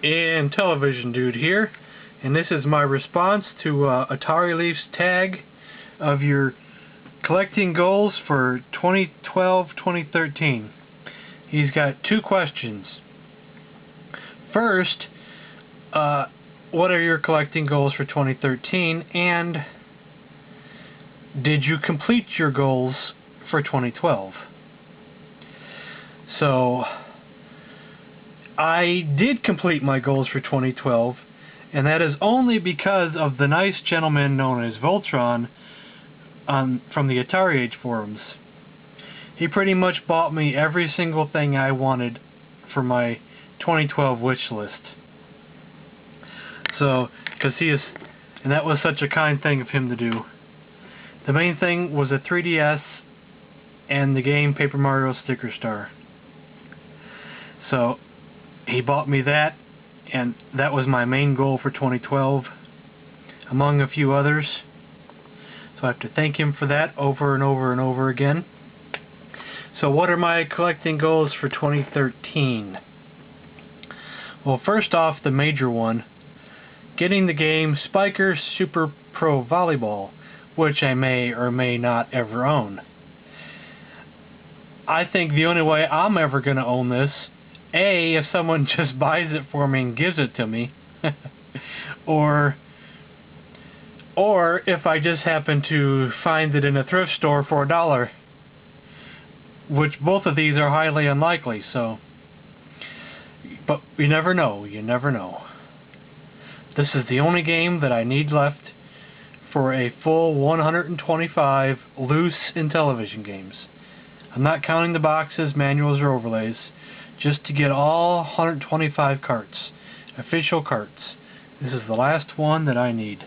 IntellivisionDude here, and this is my response to Atarileaf's tag of your collecting goals for 2012-2013. He's got two questions. First, what are your collecting goals for 2013, and did you complete your goals for 2012? So, I did complete my goals for 2012, and that is only because of the nice gentleman known as Voltron from the Atari Age forums. He pretty much bought me every single thing I wanted for my 2012 wish list. So, and that was such a kind thing of him to do. The main thing was a 3DS and the game Paper Mario Sticker Star. So, he bought me that, and that was my main goal for 2012, among a few others. So I have to thank him for that over and over and over again. So what are my collecting goals for 2013? Well, first off, the major one, getting the game Spiker Super Pro Volleyball, which I may or may not ever own. I think the only way I'm ever going to own this, A, if someone just buys it for me and gives it to me, or if I just happen to find it in a thrift store for $1, which both of these are highly unlikely, so, but you never know, you never know. This is the only game that I need left for a full 125 loose Intellivision games. I'm not counting the boxes, manuals, or overlays. Just to get all 125 carts, official carts. This is the last one that I need.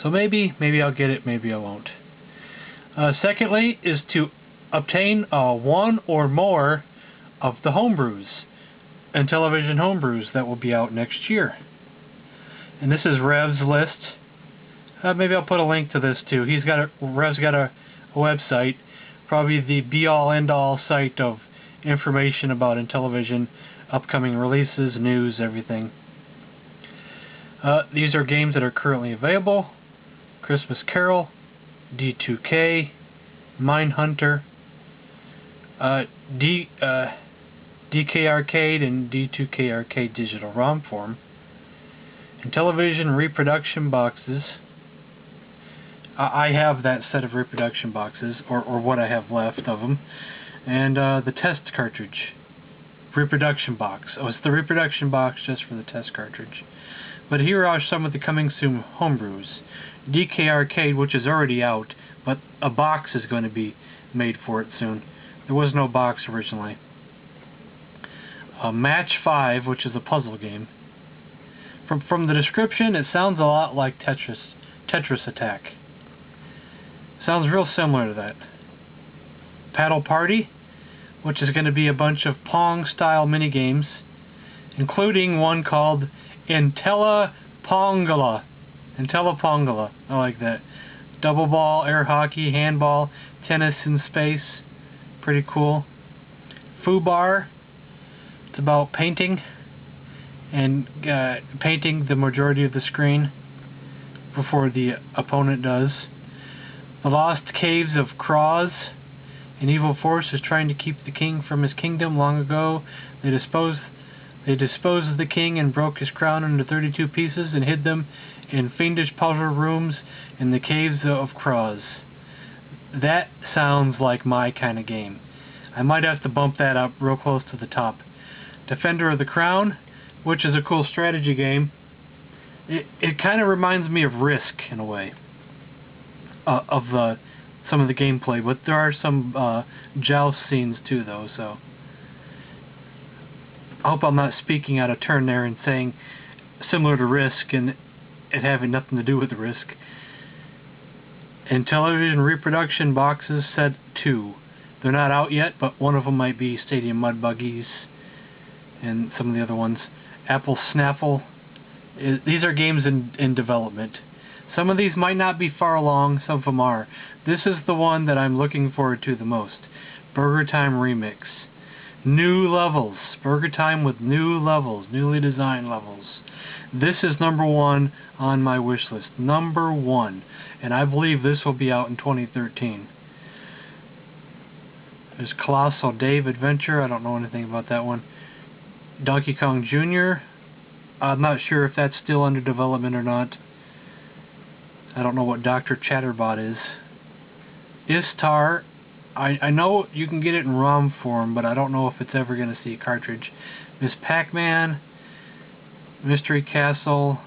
So maybe I'll get it, maybe I won't. Secondly, is to obtain one or more of the homebrews, Intellivision homebrews that will be out next year. And this is Rev's list. Maybe I'll put a link to this too. Rev's got a website, probably the be-all end-all site of information about Intellivision, upcoming releases, news, everything. These are games that are currently available: Christmas Carol, D2K, Mindhunter, DK Arcade and D2K Arcade Digital ROM form, Intellivision reproduction boxes. I have that set of reproduction boxes, or what I have left of them. And the test cartridge. Reproduction box. Oh, it's the reproduction box just for the test cartridge. But here are some of the coming soon homebrews. DK Arcade, which is already out, but a box is going to be made for it soon. There was no box originally. Match 5, which is a puzzle game. From the description, it sounds a lot like Tetris Attack. Sounds real similar to that. Paddle Party, which is going to be a bunch of Pong-style minigames, including one called Intellivision. Intellivision. I like that. Double ball, air hockey, handball, tennis in space. Pretty cool. Foobar. It's about painting, and painting the majority of the screen before the opponent does. The Lost Caves of Kraz. An evil force is trying to keep the king from his kingdom. Long ago, they disposed of the king and broke his crown into 32 pieces and hid them in fiendish puzzle rooms in the caves of Kraz. That sounds like my kind of game. I might have to bump that up real close to the top. Defender of the Crown, which is a cool strategy game. It kind of reminds me of Risk in a way, some of the gameplay, but there are some joust scenes too, though, so I hope I'm not speaking out of turn there and saying similar to Risk and it having nothing to do with Risk. Intellivision reproduction boxes set 2. They're not out yet, but one of them might be Stadium Mud Buggies and some of the other ones. Apple Snaffle. These are games in development. Some of these might not be far along, some of them are. This is the one that I'm looking forward to the most. Burger Time Remix. New levels. Burger Time with new levels. Newly designed levels. This is number 1 on my wish list. Number 1. And I believe this will be out in 2013. There's Colossal Dave Adventure. I don't know anything about that one. Donkey Kong Jr. I'm not sure if that's still under development or not. I don't know what Dr. Chatterbot is. Istar. I know you can get it in ROM form, but I don't know if it's ever going to see a cartridge. Miss Pac-Man. Mystery Castle.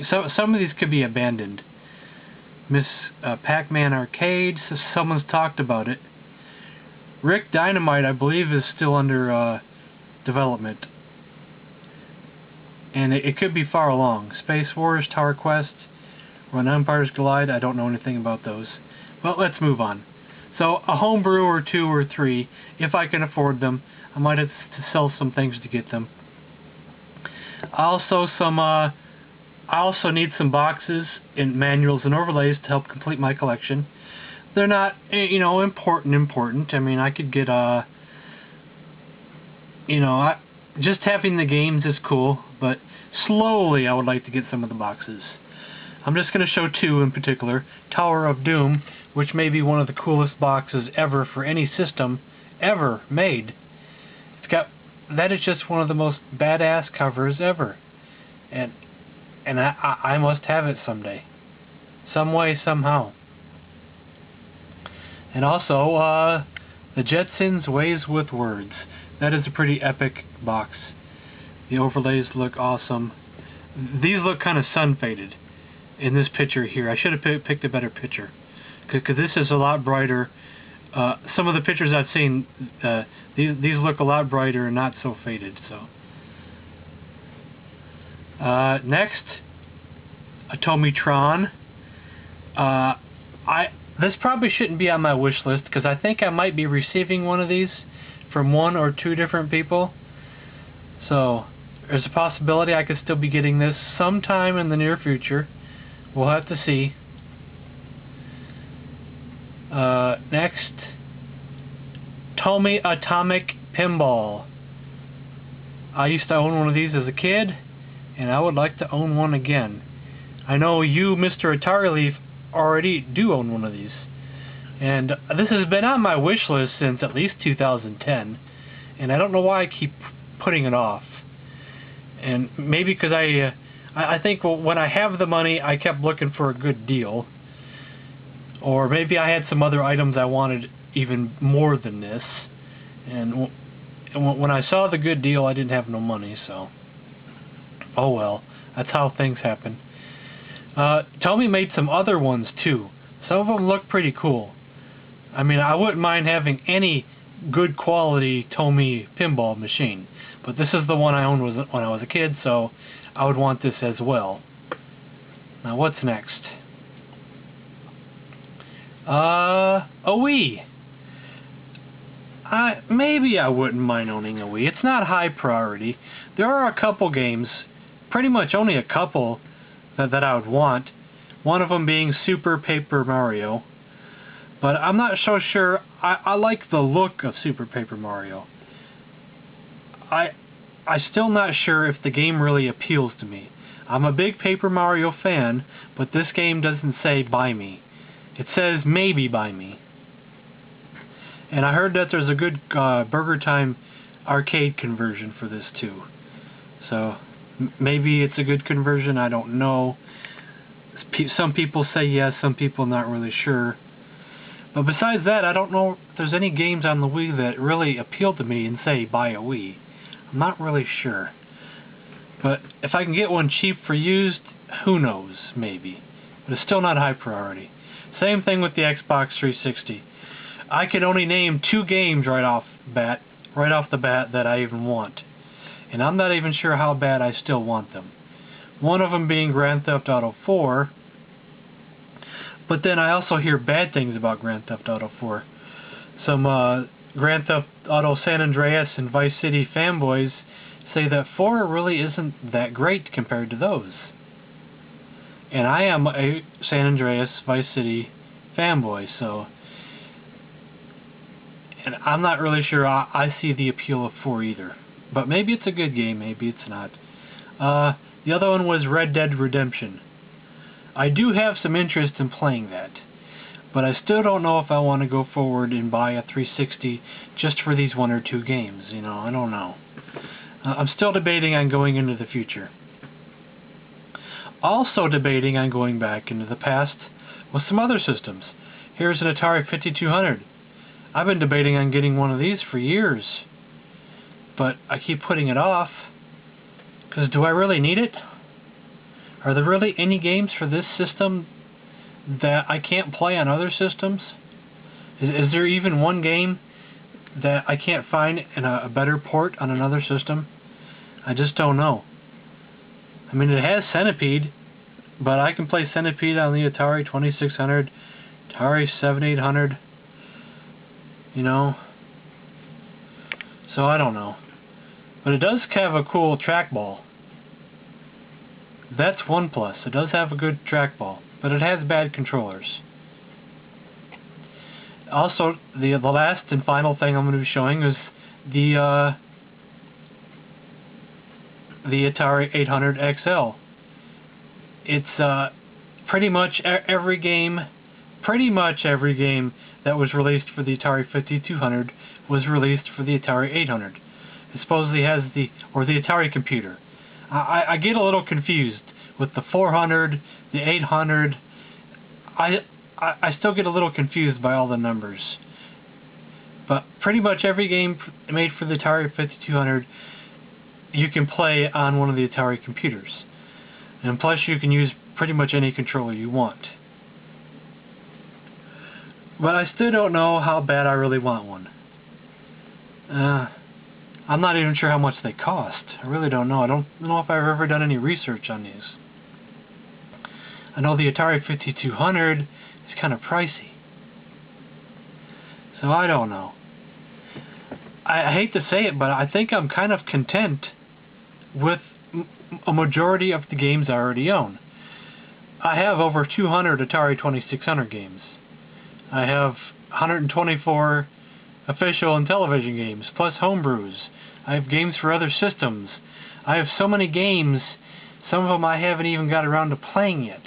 So some of these could be abandoned. Miss Pac-Man Arcade. So someone's talked about it. Rick Dynamite, I believe, is still under development. And it could be far along. Space Wars, Tower Quest, When Empires Collide. I don't know anything about those. But let's move on. So a homebrew or 2 or 3, if I can afford them. I might have to sell some things to get them. Also I also need some boxes and manuals and overlays to help complete my collection. They're not, you know, important. I mean, I could get just having the games is cool, but slowly I would like to get some of the boxes. I'm just going to show 2 in particular. Tower of Doom, which may be one of the coolest boxes ever for any system ever made. That is just one of the most badass covers ever. And I must have it someday. Some way, somehow. And also, the Jetsons Ways with Words. That is a pretty epic box. The overlays look awesome. These look kind of sun-faded in this picture here. I should have picked a better picture, because this is a lot brighter. Some of the pictures I've seen, these look a lot brighter and not so faded. So next, Atomitron. This probably shouldn't be on my wish list, because I think I might be receiving one of these from 1 or 2 different people. So there's a possibility I could still be getting this sometime in the near future. We'll have to see. Next, Tomy Atomic Pinball. I used to own one of these as a kid, and I would like to own one again. I know you, Mr. Atarileaf, already do own one of these. And this has been on my wish list since at least 2010, and I don't know why I keep putting it off. And maybe because I think when I have the money, I kept looking for a good deal. Or maybe I had some other items I wanted even more than this. And when I saw the good deal, I didn't have no money, so oh well. That's how things happen. Tommy made some other ones too. Some of them look pretty cool. I mean, I wouldn't mind having any good quality Tomy pinball machine, but this is the one I owned when I was a kid, so I would want this as well. Now what's next? A Wii. Maybe I wouldn't mind owning a Wii. It's not high priority. There are a couple games, pretty much only a couple, that I would want. One of them being Super Paper Mario. But I'm not so sure. I like the look of Super Paper Mario. I'm still not sure if the game really appeals to me. I'm a big Paper Mario fan, but this game doesn't say buy me. It says maybe buy me. And I heard that there's a good Burger Time arcade conversion for this too. So maybe it's a good conversion, I don't know. Some people say yes, some people not really sure. But besides that, I don't know if there's any games on the Wii that really appeal to me and say buy a Wii. I'm not really sure. But if I can get one cheap for used, who knows, maybe. But it's still not high priority. Same thing with the Xbox 360. I can only name 2 games right off the bat that I even want. And I'm not even sure how bad I still want them. One of them being Grand Theft Auto 4. But then I also hear bad things about Grand Theft Auto 4. Some Grand Theft Auto San Andreas and Vice City fanboys say that 4 really isn't that great compared to those. And I am a San Andreas Vice City fanboy, so... And I'm not really sure I see the appeal of 4 either. But maybe it's a good game, maybe it's not. The other one was Red Dead Redemption. I do have some interest in playing that, but I still don't know if I want to go forward and buy a 360 just for these 1 or 2 games. You know, I don't know. I'm still debating on going into the future. Also debating on going back into the past with some other systems. Here's an Atari 5200. I've been debating on getting one of these for years, but I keep putting it off, because do I really need it? Are there really any games for this system that I can't play on other systems? Is there even one game that I can't find in a better port on another system? I just don't know. I mean, it has Centipede, but I can play Centipede on the Atari 2600, Atari 7800, you know. So I don't know. But it does have a cool trackball. That's one plus. It does have a good trackball, but it has bad controllers. Also, the last and final thing I'm going to be showing is the Atari 800 XL. It's pretty much every game that was released for the Atari 5200 was released for the Atari 800. It supposedly has the Atari computer. I get a little confused with the 400, the 800. I still get a little confused by all the numbers. But pretty much every game made for the Atari 5200 you can play on one of the Atari computers. And plus you can use pretty much any controller you want. But I still don't know how bad I really want one. I'm not even sure how much they cost. I really don't know. I don't know if I've ever done any research on these. I know the Atari 5200 is kind of pricey. So I don't know. I hate to say it, but I think I'm kind of content with a majority of the games I already own. I have over 200 Atari 2600 games. I have 124 official Intellivision games, plus homebrews. I have games for other systems. I have so many games, some of them I haven't even got around to playing yet.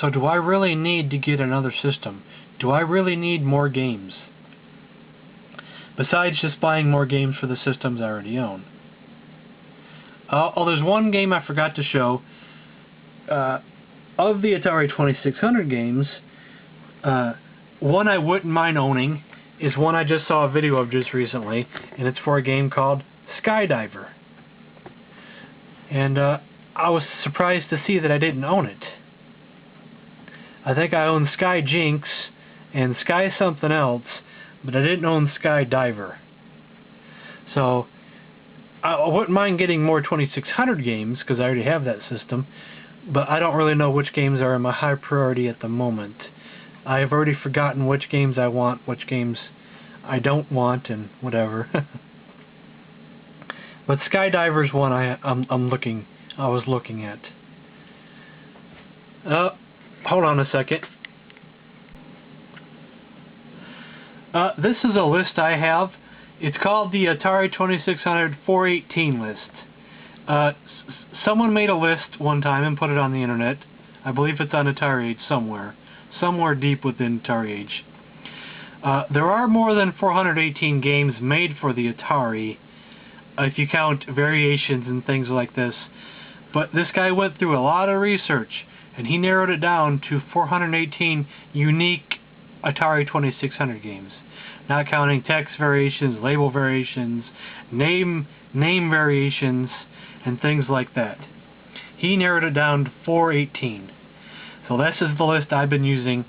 So do I really need to get another system? Do I really need more games? Besides just buying more games for the systems I already own. There's one game I forgot to show. Of the Atari 2600 games, one I wouldn't mind owning is one I just saw a video of just recently, and it's for a game called Skydiver. And I was surprised to see that I didn't own it. I think I own Sky Jinx and Sky something else, but I didn't own Skydiver. So I wouldn't mind getting more 2600 games, because I already have that system, but I don't really know which games are in my high priority at the moment. I've already forgotten which games I want, which games I don't want, and whatever. But Skydiver's one I was looking at. Hold on a second. This is a list I have. It's called the Atari 2600 418 list. Someone made a list one time and put it on the internet. I believe it's on Atari Age somewhere deep within Atari Age. There are more than 418 games made for the Atari, if you count variations and things like this. But this guy went through a lot of research, and he narrowed it down to 418 unique Atari 2600 games, not counting text variations, label variations, name variations, and things like that. He narrowed it down to 418. So this is the list I've been using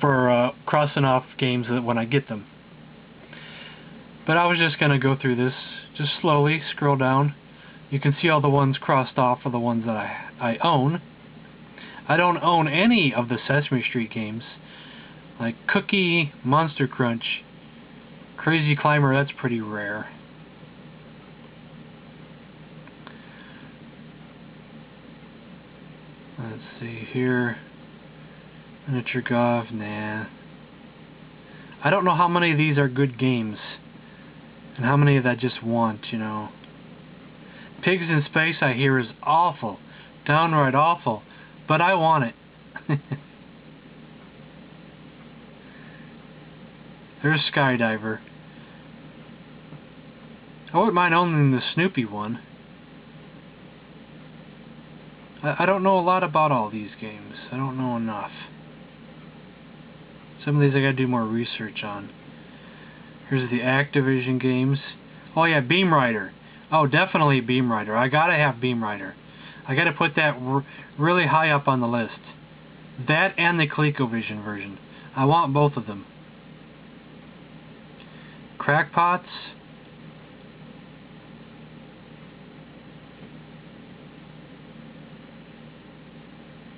for crossing off games when I get them. But I was just going to go through this, just slowly scroll down. You can see all the ones crossed off are the ones that I own. I don't own any of the Sesame Street games, like Cookie, Monster Crunch, Crazy Climber. That's pretty rare. Let's see here. Miniature Golf, nah. I don't know how many of these are good games, and how many of that just want, you know. Pigs in Space, I hear, is awful. Downright awful. But I want it. There's Skydiver. I wouldn't mind owning the Snoopy one. I don't know a lot about all these games. I don't know enough. Some of these I gotta do more research on. Here's the Activision games. Oh yeah, Beam Rider. Oh, definitely Beam Rider. I gotta have Beam Rider. I gotta put that really high up on the list. That and the ColecoVision version. I want both of them. Crackpots.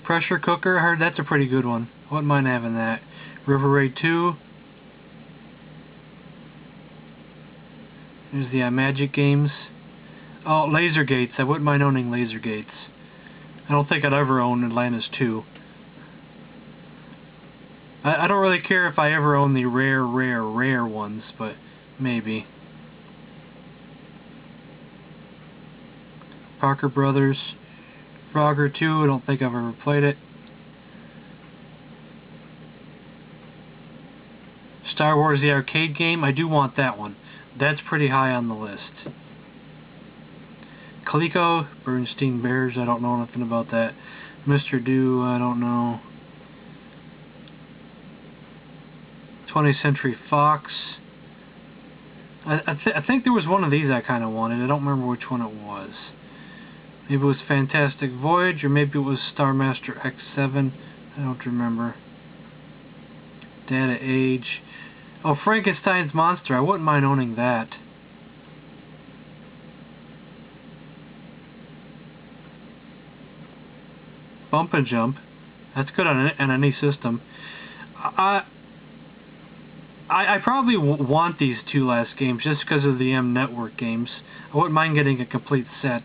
Pressure Cooker. I heard that's a pretty good one. I wouldn't mind having that. River Raid 2. There's the Magic games. Oh, Laser Gates. I wouldn't mind owning Laser Gates. I don't think I'd ever own Atlantis 2. I don't really care if I ever own the rare ones, but maybe. Parker Brothers. Frogger 2. I don't think I've ever played it. Star Wars the arcade game. I do want that one. That's pretty high on the list. Coleco, Bernstein Bears, I don't know nothing about that. Mr. Do, I don't know. 20th Century Fox. I think there was one of these I kind of wanted. I don't remember which one it was. Maybe it was Fantastic Voyage, or maybe it was Star Master X7. I don't remember. Data Age. Oh, Frankenstein's Monster. I wouldn't mind owning that. Bump and Jump. That's good on any system. I probably want these two last games just because of the M Network games. I wouldn't mind getting a complete set.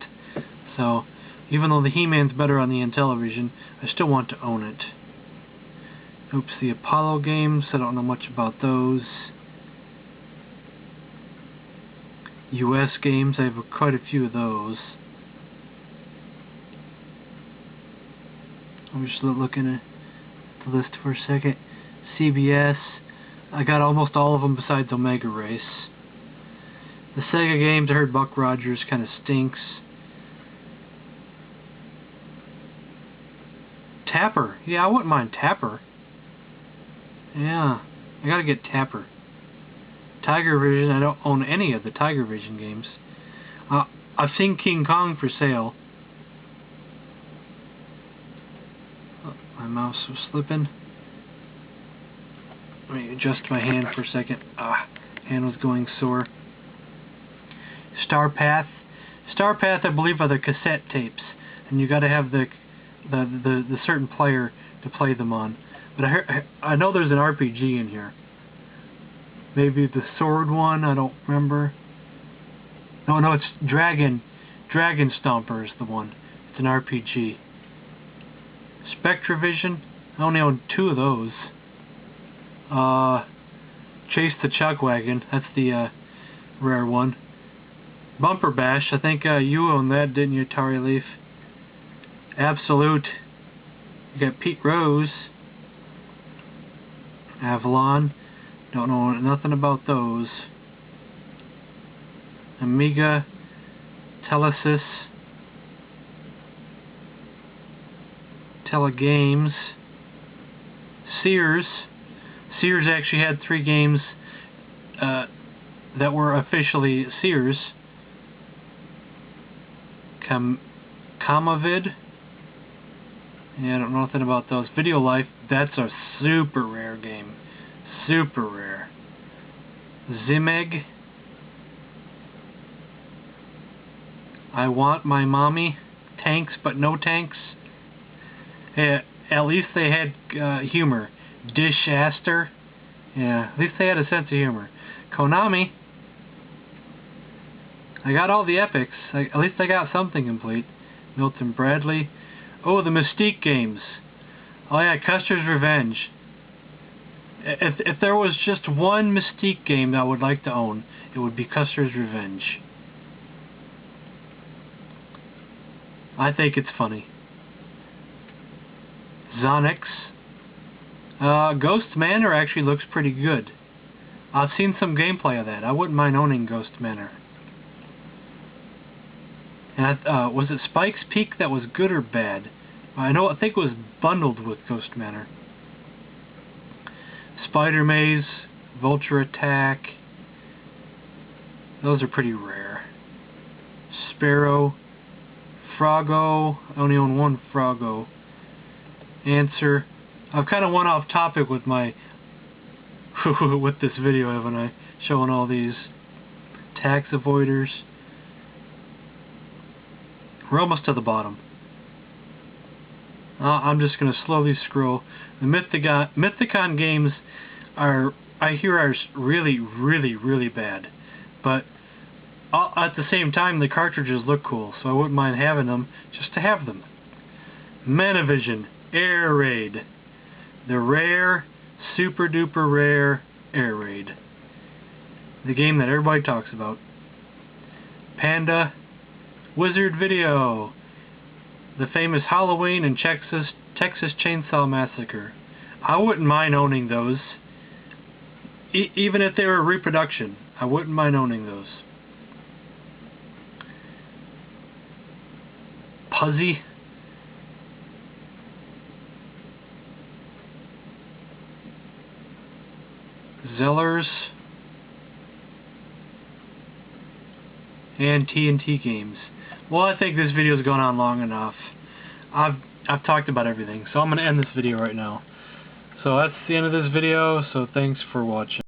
So, even though the He-Man's better on the Intellivision, I still want to own it. Oops, the Apollo games. I don't know much about those. US games. I have quite a few of those. I'm just looking at the list for a second. CBS. I got almost all of them besides Omega Race. The Sega games, I heard Buck Rogers kind of stinks. Tapper. Yeah, I wouldn't mind Tapper. Yeah, I gotta get Tapper. Tiger Vision, I don't own any of the Tiger Vision games. I've seen King Kong for sale. Oh, my mouse was slipping. Let me adjust my hand for a second. Hand was going sore. Starpath. Starpath, I believe, are the cassette tapes, and you got to have the certain player to play them on. But I know there's an RPG in here. Maybe the Sword one. I don't remember. No, it's Dragon Stomper is the one. It's an RPG. Spectravision. I only own 2 of those. Chase the Chuckwagon. That's the rare one. Bumper Bash. I think you own that, didn't you, Atarileaf? Absolute. You got Pete Rose. Avalon. Don't know nothing about those. Amiga. Telesis. Telegames. Sears. Sears actually had 3 games that were officially Sears. Comavid. Yeah, I don't know nothing about those. Video Life, that's a super rare game. Super rare. Zimeg. I Want My Mommy. Tanks, but no tanks. Yeah, at least they had humor. Dishaster. Yeah, at least they had a sense of humor. Konami. I got all the epics. At least I got something complete. Milton Bradley. Oh, the Mystique games. Oh yeah, Custer's Revenge. If there was just one Mystique game that I would like to own, it would be Custer's Revenge. I think it's funny. Zonix. Ghost Manor actually looks pretty good. I've seen some gameplay of that. I wouldn't mind owning Ghost Manor. And was it Spike's Peak that was good or bad? I think it was bundled with Ghost Manor. Spider Maze, Vulture Attack. Those are pretty rare. Sparrow, Froggo. I only own one Froggo. Answer. I've kind of went off topic with my with this video, haven't I? Showing all these tax avoiders. We're almost to the bottom. I'm just going to slowly scroll. The Mythicon games I hear are really, really, really bad. But at the same time, the cartridges look cool, so I wouldn't mind having them just to have them. Intellivision Air Raid. The rare, super duper rare Air Raid. The game that everybody talks about. Panda Wizard Video. The famous Halloween and Texas Chainsaw Massacre. I wouldn't mind owning those. Even if they were a reproduction, I wouldn't mind owning those. Puzzy. Zellers. And TNT games. Well, I think this video's gone on long enough. I've talked about everything, so I'm going to end this video right now. So that's the end of this video, so thanks for watching.